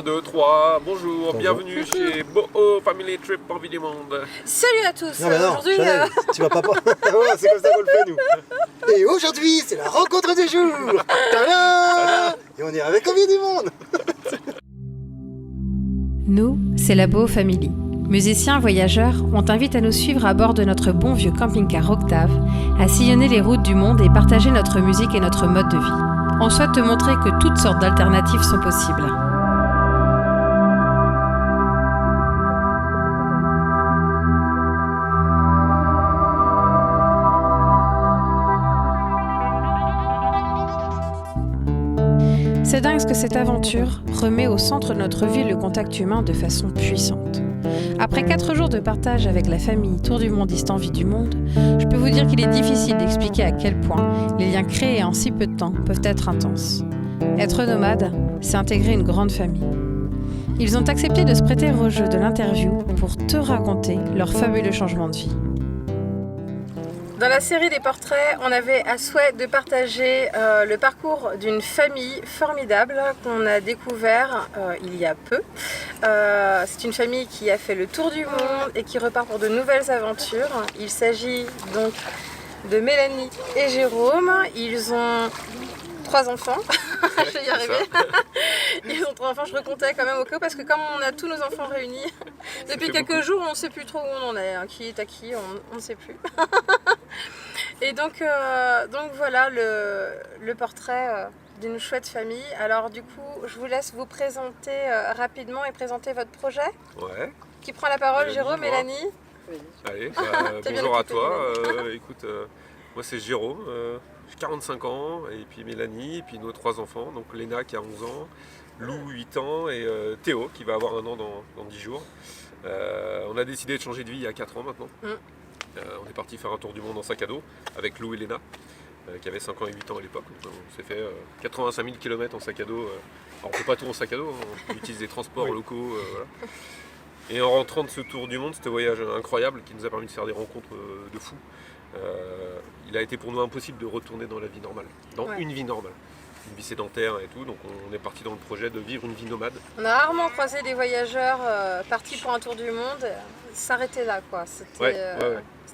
1, 2, 3, bonjour, bienvenue chez Boho Family Trip Envie du Monde. Salut à tous. Non, mais non, aujourd'hui, Chanel, tu vas pas... Ouais, c'est comme ça qu'on le fait, nous. Et aujourd'hui, c'est la rencontre du jour. Tadam ! Et on est avec Envie du Monde. Nous, c'est la Boho Family. Musiciens, voyageurs, on t'invite à nous suivre à bord de notre bon vieux camping-car Octave, à sillonner les routes du monde et partager notre musique et notre mode de vie. On souhaite te montrer que toutes sortes d'alternatives sont possibles. C'est dingue ce que cette aventure remet au centre de notre vie le contact humain de façon puissante. Après 4 jours de partage avec la famille Tour du Mondiste Envie du Monde, je peux vous dire qu'il est difficile d'expliquer à quel point les liens créés en si peu de temps peuvent être intenses. Être nomade, c'est intégrer une grande famille. Ils ont accepté de se prêter au jeu de l'interview pour te raconter leur fabuleux changement de vie. dans la série des portraits, on avait à souhait de partager le parcours d'une famille formidable qu'on a découvert il y a peu. C'est une famille qui a fait le tour du monde et qui repart pour de nouvelles aventures. Il s'agit donc de Mélanie et Jérôme. Ils ont 3 enfants. Je vais y arriver. Ils ont 3 enfants, je recomptais quand même au cas où, parce que comme on a tous nos enfants réunis, depuis quelques jours, on ne sait plus trop où on en est, qui est à qui, on ne sait plus. Et donc voilà le portrait d'une chouette famille. Alors du coup, je vous laisse vous présenter rapidement et présenter votre projet. Ouais. Qui prend la parole, Mélanie, Jérôme, moi. Mélanie? Allez, T'as bien bonjour à occupé, toi. Écoute, moi c'est Jérôme, j'ai 45 ans, et puis Mélanie, et puis nos 3 enfants, donc Léna qui a 11 ans, Lou 8 ans, et Théo qui va avoir 1 an dans 10 jours. On a décidé de changer de vie il y a 4 ans maintenant. On est parti faire un tour du monde en sac à dos avec Lou et Léna, qui avaient 5 ans et 8 ans à l'époque. Donc, on s'est fait 85 000 km en sac à dos. Alors on ne fait pas tout en sac à dos, hein, on utilise des transports locaux. Voilà. Et en rentrant de ce tour du monde, ce voyage incroyable qui nous a permis de faire des rencontres de fous, il a été pour nous impossible de retourner dans la vie normale, une vie normale, une vie sédentaire et tout. Donc on est parti dans le projet de vivre une vie nomade. On a rarement croisé des voyageurs partis pour un tour du monde s'arrêter là, quoi. C'était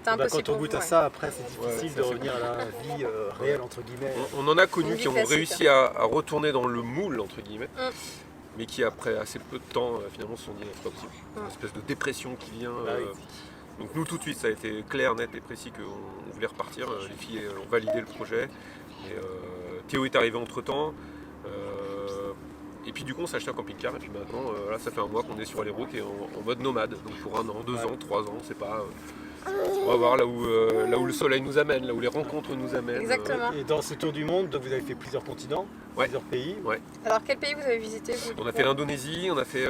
impossible. Quand on goûte à ça, après, c'est difficile de revenir à la vie réelle, entre guillemets. On en a connu qui ont réussi à retourner dans le moule, entre guillemets. Mais qui après assez peu de temps finalement se sont dit c'est pas possible. Une espèce de dépression qui vient. Donc nous tout de suite ça a été clair, net et précis qu'on voulait repartir. Les filles ont validé le projet. Et, Théo est arrivé entre temps. Et puis du coup on s'est acheté un camping-car et puis maintenant là ça fait 1 mois qu'on est sur les routes et en mode nomade. Donc pour 1 an, 2 ans, 3 ans, c'est pas. On va voir là où le soleil nous amène, là où les rencontres nous amènent. Exactement. Et dans ce tour du monde, donc vous avez fait plusieurs continents, plusieurs pays. Ouais. Alors quel pays vous avez visité vous? On a fait l'Indonésie, on a fait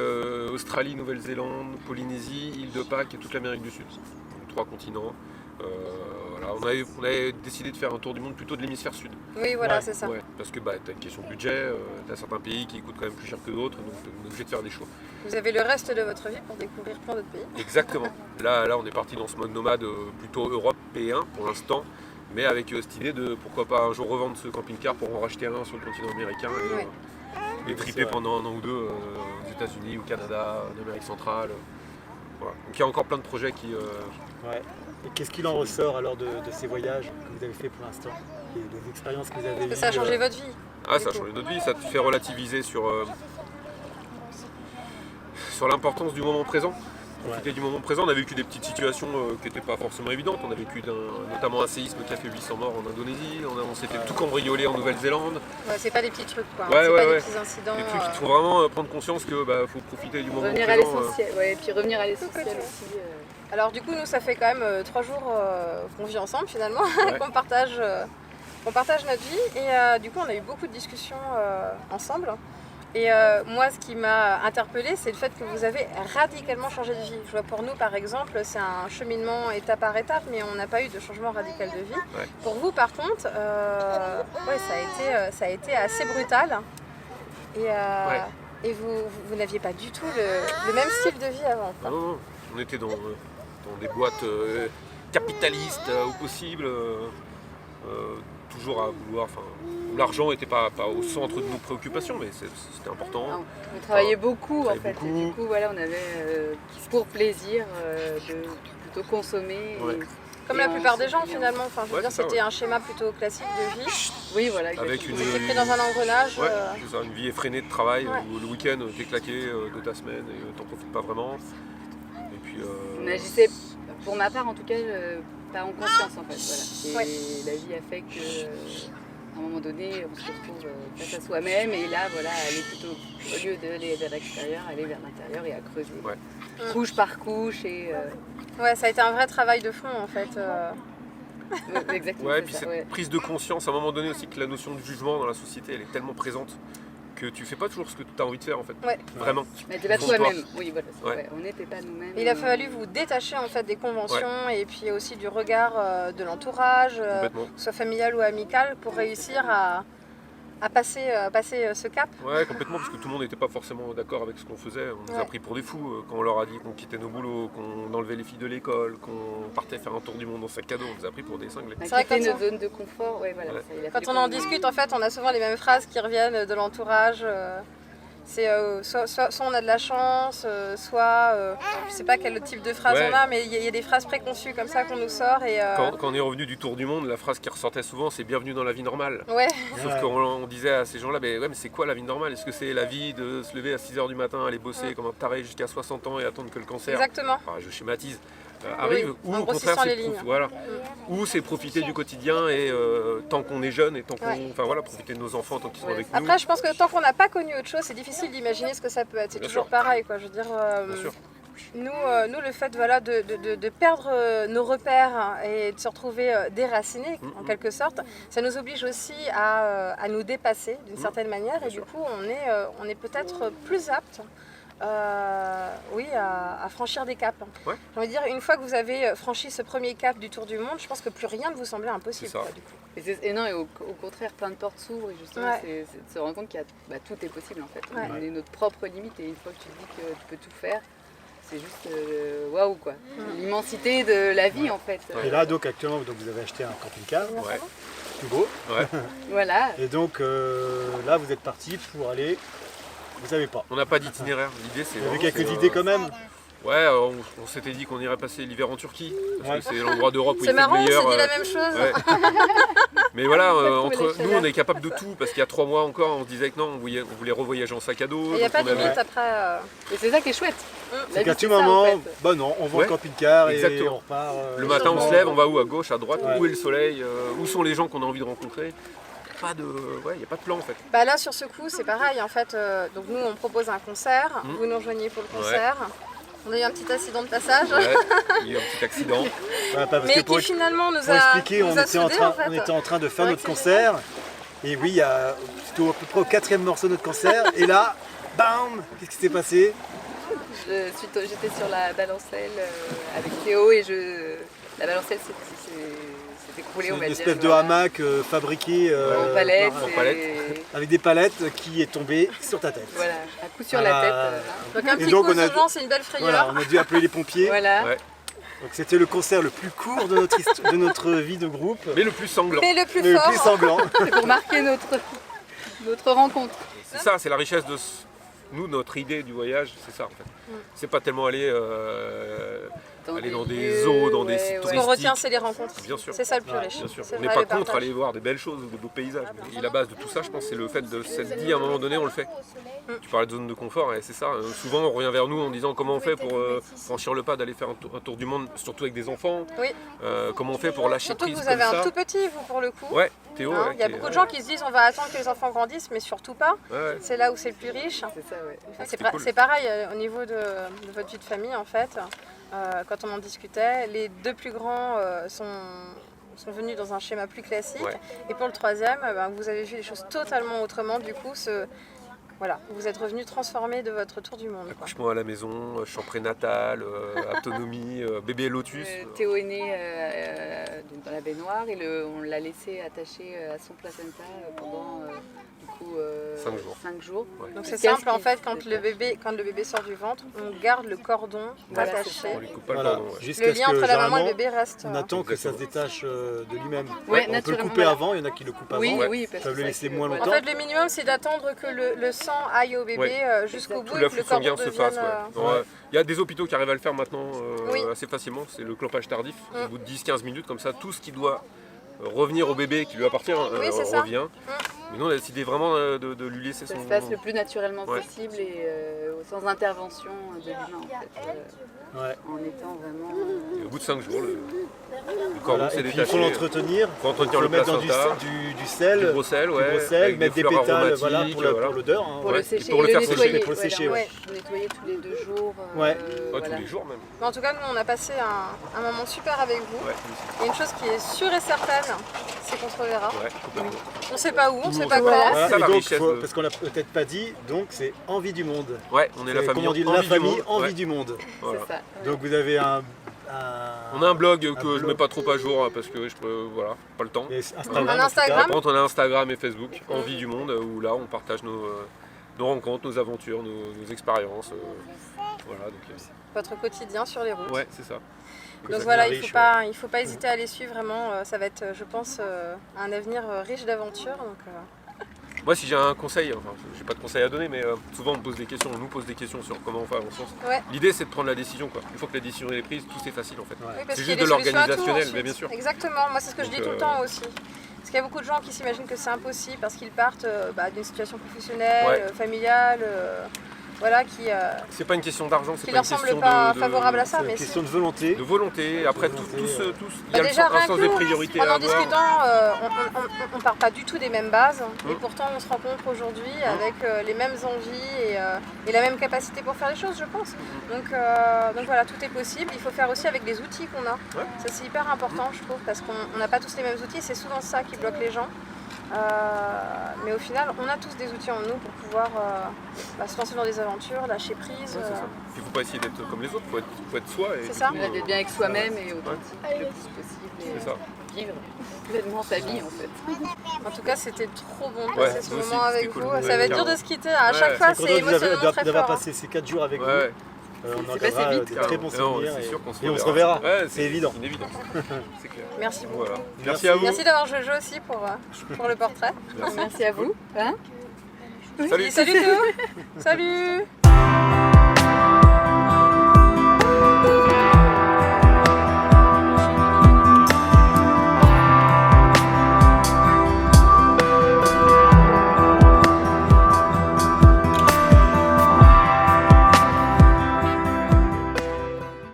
Australie, Nouvelle-Zélande, Polynésie, île de Pâques et toute l'Amérique du Sud. Donc 3 continents. Voilà. On avait décidé de faire un tour du monde plutôt de l'hémisphère sud. Oui, voilà, c'est ça. Ouais, parce que t'as une question de budget, t'as certains pays qui coûtent quand même plus cher que d'autres, donc on est obligé de faire des choix. Vous avez le reste de votre vie pour découvrir plein d'autres pays. Exactement. Là on est parti dans ce mode nomade plutôt européen pour l'instant, mais avec cette idée de pourquoi pas un jour revendre ce camping-car pour en racheter un sur le continent américain et triper pendant 1 an ou 2 aux États-Unis, au Canada, en Amérique centrale. Voilà. Donc il y a encore plein de projets qui. Et qu'est-ce qu'il en ressort alors de ces voyages que vous avez fait pour l'instant et des expériences que vous avez eues? Ça a changé votre vie. Ah, ça a changé notre vie, ça te fait relativiser sur l'importance du moment présent. Profiter du moment présent. On a vécu des petites situations qui n'étaient pas forcément évidentes. On a vécu notamment un séisme qui a fait 800 morts en Indonésie. On s'est fait tout cambrioler en Nouvelle-Zélande. Ouais, c'est pas des petits trucs, quoi. Ouais, c'est pas ouais. des petits incidents. Des trucs qu'il faut vraiment prendre conscience que faut profiter du moment revenir présent. à l'essentiel, et puis revenir à l'essentiel aussi. Alors du coup, nous, ça fait quand même 3 jours qu'on vit ensemble finalement, qu'on partage notre vie. Et du coup, on a eu beaucoup de discussions ensemble. Et moi, ce qui m'a interpellée, c'est le fait que vous avez radicalement changé de vie. Je vois pour nous, par exemple, c'est un cheminement étape par étape, mais on n'a pas eu de changement radical de vie. Ouais. Pour vous, par contre, ça a été assez brutal. Et vous n'aviez pas du tout le même style de vie avant. Non, on était dans des boîtes capitalistes au possible, toujours à vouloir. l'argent n'était pas au centre de nos préoccupations, mais c'était important. On travaillait beaucoup en fait. beaucoup. Et du coup, voilà, on avait pour plaisir de plutôt consommer. Ouais. Comme la plupart des gens finalement, enfin, je veux Ouais, dire, c'est ça, c'était ouais. un schéma plutôt classique de vie. Oui, voilà. Avec exactement. Vous étiez pris dans un engrenage. Ouais, c'est ça, une vie effrénée de travail, Ouais. où le week-end t'es claqué de ta semaine et t'en profites pas vraiment. Et puis, On agissait, pour ma part en tout cas, pas en conscience en fait. Voilà. Et Ouais. la vie a fait que, à un moment donné, on se retrouve face à soi-même et là, voilà, aller plutôt, au lieu d'aller vers l'extérieur, aller vers l'intérieur et à creuser. Ouais. Couche par couche et. Ouais, ça a été un vrai travail de fond en fait. Ouais, exactement. ouais, c'est puis ça, cette ouais. prise de conscience, à un moment donné aussi, que la notion de jugement dans la société, elle est tellement présente que tu fais pas toujours ce que tu as envie de faire en fait. Ouais. Vraiment. Mais t'es pas Au fond de toi-même. Oui, voilà. Ouais. Ouais, on n'était pas nous-mêmes. Il a fallu vous détacher en fait des conventions et puis aussi du regard de l'entourage, Complètement. que ce soit familial ou amical, pour réussir à passer ce cap. Ouais, complètement, parce que tout le monde n'était pas forcément d'accord avec ce qu'on faisait. On nous a Ouais. pris pour des fous quand on leur a dit qu'on quittait nos boulots, qu'on enlevait les filles de l'école, qu'on partait faire un tour du monde en sac à dos. On nous a pris pour des cinglés. On a C'est vrai quitté que notre zone de confort. Ouais, voilà, Ouais. ça, il a Quand fallu on en qu'on- discute, en fait, on a souvent les mêmes phrases qui reviennent de l'entourage. C'est soit on a de la chance, soit je sais pas quel type de phrase Ouais. on a, mais il y a des phrases préconçues comme ça qu'on nous sort et Quand on est revenu du tour du monde, la phrase qui ressortait souvent, c'est bienvenue dans la vie normale. ouais, Sauf Ouais. qu'on disait à ces gens-là, mais c'est quoi la vie normale? Est-ce que c'est la vie de se lever à 6h du matin, aller bosser comme un taré jusqu'à 60 ans et attendre que le cancer, exactement. enfin, je schématise, arrive, Oui, ou en au grossissant contraire les c'est lignes. voilà, ou c'est profiter du quotidien et tant qu'on est jeune et tant qu'on, Ouais. enfin voilà, profiter de nos enfants tant qu'ils sont avec nous. Après, je pense que tant qu'on n'a pas connu autre chose, c'est difficile d'imaginer ce que ça peut être. C'est Bien toujours sûr. pareil, quoi. Je veux dire, Bien sûr. nous, le fait voilà, de perdre nos repères et de se retrouver déracinés, en quelque sorte, ça nous oblige aussi à nous dépasser d'une certaine manière. Et du sûr. coup, on est peut-être plus apte. Oui, à franchir des caps. Ouais. J'ai envie de dire, une fois que vous avez franchi ce premier cap du tour du monde, je pense que plus rien ne vous semblait impossible. C'est ça. Quoi, du coup. Et non, et au contraire, plein de portes s'ouvrent et justement, Ouais. c'est de se rendre compte qu'il y a, tout est possible en fait. Ouais. On est notre propre limite et une fois que tu te dis que tu peux tout faire, c'est juste waouh quoi. L'immensité de la vie en fait. Et là, donc actuellement, donc, vous avez acheté un camping-car, Ouais, plus beau. ouais. Voilà. Et donc là, vous êtes parti pour aller. Vous savez pas. On n'a pas d'itinéraire. L'idée c'est. Vous avez vraiment, quelques c'est, idées quand même. Ouais, on s'était dit qu'on irait passer l'hiver en Turquie, parce Ouais. que c'est l'endroit d'Europe où il C'est fait marrant, le on meilleur. s'est dit la même chose. Ouais. Mais voilà, trouver entre les nous chaleurs. on est capable de tout, parce qu'il y a 3 mois encore on se disait que non, on voulait revoyager en sac à dos. Il n'y a donc pas on de avait- limite après. Et c'est ça qui est chouette. La C'est vie, qu'à tout ça, en moment, fait. bah non, on vend Ouais. le camping-car et Exactement. on repart. Le matin on se lève, on va où? À gauche, à droite? Ouais. Où est le soleil? Où sont les gens qu'on a envie de rencontrer? Pas de... Ouais, il n'y a pas de plan en fait. Bah là sur ce coup c'est pareil en fait, donc nous on propose un concert, vous nous rejoignez pour le concert. On a eu un petit accident de passage, Ouais, il y a eu un petit accident. Voilà, pas parce mais que qui finalement nous pour a, expliquer, nous on a était, soudés, en fait. on était en train de faire Ouais, notre c'est concert. Et oui, il y a plutôt à peu près au 4e morceau de notre concert. Et là, bam, qu'est-ce qui s'est passé? J'étais sur la balancelle avec Théo et la balancelle s'est écroulée, C'est on une va dire. espèce de voilà. hamac fabriqué En palette. en et- palette. avec des palettes qui est tombé sur ta tête. Voilà, un coup sur la tête. Donc un Et petit donc, coup on a- de vent, c'est une belle frayeur. Voilà, on a dû appeler les pompiers. Voilà. Ouais. Donc c'était le concert le plus court de de notre vie de groupe, Mais le plus sanglant. Mais le plus mais le fort, plus sanglant. C'est pour marquer notre rencontre. C'est ça, c'est la richesse de nous, notre idée du voyage, c'est ça en fait. C'est pas tellement aller dans des lieux, zoos, dans des sites ce qu'on touristiques. retient c'est les rencontres. Bien sûr. C'est ça le plus Ouais, riche. Bien sûr, C'est on n'est vrai, pas le contre partage. aller voir des belles choses ou de beaux paysages. Et la base de tout ça, je pense, c'est le fait de s'être dit à un moment donné, on le fait. Tu parlais de zone de confort, et c'est ça. Souvent, on revient vers nous en disant comment on fait pour franchir le pas d'aller faire un tour du monde, surtout avec des enfants. Oui. Comment on fait pour lâcher Surtout que prise vous comme avez ça. un tout petit vous pour le coup. Ouais, Théo. Hein, ouais, il y a qui est- beaucoup de gens qui se disent on va attendre que les enfants grandissent, mais surtout pas. Ouais, C'est là où c'est le plus riche. C'est ça, ouais. C'est cool. c'est pareil au niveau de votre vie de famille en fait. Quand on en discutait, les deux plus grands sont venus dans un schéma plus classique. Ouais. Et pour le troisième, ben, vous avez vu les choses totalement autrement. Du coup, voilà, vous êtes revenu transformé de votre tour du monde. Quoi. Accouchement à la maison, champ prénatal, autonomie, bébé lotus. Théo est né donc dans la baignoire et on l'a laissé attaché à son placenta pendant 5 jours. Ouais. Donc c'est simple en fait, quand le bébé sort du ventre, on garde le cordon Voilà, attaché. On lui coupe pas Voilà. le cordon. Ouais. Jusqu'à Le ce lien que, entre la maman et le généralement, bébé reste. on attend que ça se détache de lui-même. Ouais, On peut le naturellement, couper voilà. avant, il y en a qui le coupent avant. Oui, Ouais. oui, Ils parce peuvent que le c'est laisser vrai que- moins En longtemps. fait, le minimum, c'est d'attendre que le sang aille au bébé Ouais. jusqu'au bout Tout et que l'afflux le cordon sanguin se fasse. devienne. Il y a des hôpitaux qui arrivent à le faire maintenant Oui. assez facilement. C'est le clopage tardif. Au bout de 10-15 minutes, comme ça, tout ce qui doit revenir au bébé qui lui appartient Oui, c'est ça. revient. Mais nous, on a décidé vraiment de lui laisser Ça son. se passe le plus naturellement Ouais. possible et sans intervention de l'humain en fait. Ouais. En étant vraiment. Et au bout de 5 jours, le cordon Voilà. s'est Et puis il détaché. faut l'entretenir, Il faut entretenir il le faut mettre dans placenta. du sel, Du gros sel, du ouais, gros sel, avec mettre des fleurs pétales aromatiques, voilà, pour l'odeur. Hein, Pour ouais. le sécher, pour le et faire nettoyer, sécher. Pour le sécher, voilà, ouais. le nettoyer tous les 2 jours. Ouais. Tous voilà. les jours même. Mais en tout cas, nous, on a passé un moment super avec vous. Ouais, Il y a une chose qui est sûre et certaine, c'est qu'on se reverra. ouais, complètement. On sait pas où, on sait Tout. pas Voilà. quand. C'est ça, la Et donc, richesse de- parce qu'on l'a peut-être pas dit, donc c'est Envie du Monde. Ouais, on est la C'est, famille. comme on dit, la Envie du famille monde. Envie Ouais, du Monde. voilà. C'est ça. Donc vous avez On a un blog que blog. je mets pas trop à jour hein, parce que je peux, voilà, pas le temps. et Instagram. Un Instagram. Par contre, on a Instagram et Facebook, Envie du Monde, où là on partage nos rencontres, nos aventures, nos expériences. Voilà, donc, Votre quotidien sur les routes. ouais, c'est ça. Donc ça voilà, devient il riche, faut pas hésiter à les suivre vraiment. Ça va être, je pense, un avenir riche d'aventures. Donc, Moi, si j'ai un conseil, enfin, j'ai pas de conseil à donner, mais souvent on me pose des questions, on nous pose des questions sur comment on fait avancer. ouais. L'idée, c'est de prendre la décision, quoi. Une fois que la décision est prise, tout c'est facile en fait. Ouais. Oui, parce C'est qu'il y a juste de des solutions à tout, l'organisationnel, ensuite. mais bien sûr. Exactement, moi c'est ce que je dis Donc, tout le temps aussi. Parce qu'il y a beaucoup de gens qui s'imaginent que c'est impossible parce qu'ils partent d'une situation professionnelle, Ouais. familiale, voilà, qui C'est pas une question d'argent, c'est pas leur une semble question pas de favorable à ça. C'est une Mais question de volonté. de volonté. Après, tous, il y a déjà, un rien sens que des nous, priorités en à en avoir. discutant, on part pas du tout des mêmes bases. Et pourtant, on se rencontre aujourd'hui avec les mêmes envies et la même capacité pour faire les choses, je pense. Donc voilà, tout est possible. Il faut faire aussi avec les outils qu'on a. Ouais. Ça, c'est hyper important, je trouve, parce qu'on n'a pas tous les mêmes outils. C'est souvent ça qui bloque les gens. Mais au final, on a tous des outils en nous pour pouvoir se lancer dans des aventures, lâcher prise. Ouais, c'est ça. Il faut pas essayer d'être comme les autres, faut être soi. Et C'est ça. du coup, D'être bien avec soi-même et authentique le plus possible. C'est ça. Et vivre pleinement sa vie en fait. En tout cas, c'était trop bon de Ouais, passer ce nous aussi, moment avec c'était cool. vous. Ouais, Ça va être dur carrément. de se quitter. À Ouais, chaque fois, Content c'est de vous émotionnellement très d'avoir fort. passé ces 4 jours avec Ouais, vous. On en C'est passé gardera vite. de très bons non, souvenirs c'est et, sûr qu'on se et on se reverra. Ouais, C'est évident. C'est une évidence. C'est clair. Merci beaucoup. Voilà. Merci. Merci à vous. Merci d'avoir joué le jeu aussi pour le portrait. Merci à vous. Hein Salut. Salut tout. Salut.